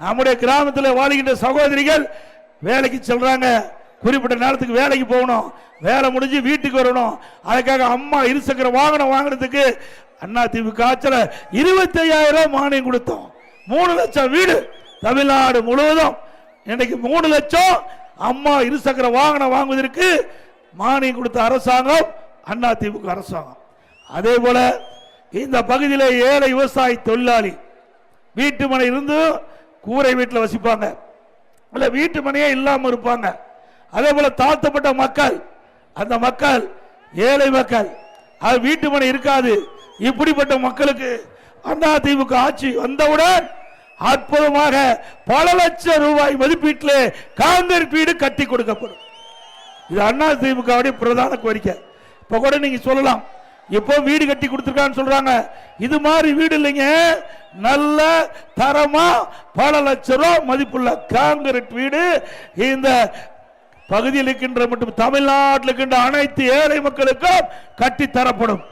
நம்முடைய கிராமத்தில் வாழ்கின்ற சகோதரிகள் வேலைக்கு செல்றாங்க, குறிப்பிட்ட நேரத்துக்கு வேலைக்கு போகணும், வேலை முடிஞ்சு வீட்டுக்கு வரணும். அதுக்காக அம்மா இருசக்கர வாகனம் வாங்குறதுக்கு அதிமுக ஆட்சியில் 25,000 மானியம் கொடுத்தோம். 3 லட்சம் வீடு தமிழ்நாடு முழுவதும். இன்னைக்கு 3 லட்சம் அம்மா இருசக்கர வாகனம் வாங்குவதற்கு மானியம் கொடுத்த அரசாங்கம் அதிமுக அரசாங்கம். அதே போல இந்த பகுதியில் ஏழை விவசாய தொழிலாளி வீட்டு மனை இருந்து கூரை வீட்டில் வசிப்பாங்க, இல்ல வீட்டு மனையே இல்லாம இருப்பாங்க. அதே போல தாழ்த்தப்பட்ட மக்கள், அந்த மக்கள் ஏழை மக்கள், அது வீட்டு மனை இருக்காது. இப்படிப்பட்ட மக்களுக்கு அதிமுக ஆட்சி வந்தவுடன் அற்புதமாக பல லட்சம் ரூபாய் மதிப்பீட்டில் காங்கிரீட் வீடு கட்டி கொடுக்கப்படும். இது அதிமுக பிரதான கோரிக்கை. இப்ப கூட நீங்க சொல்லலாம், இப்போ வீடு கட்டி கொடுத்திருக்கான்னு சொல்றாங்க. இது மாதிரி வீடு இல்லைங்க, நல்ல தரமா பல லட்சம் ரூபாய் மதிப்புள்ள காங்கிரீட் வீடு இந்த பகுதியில் இருக்கின்ற மற்றும் தமிழ்நாட்டில் இருக்கின்ற அனைத்து ஏழை மக்களுக்கும் கட்டி தரப்படும்.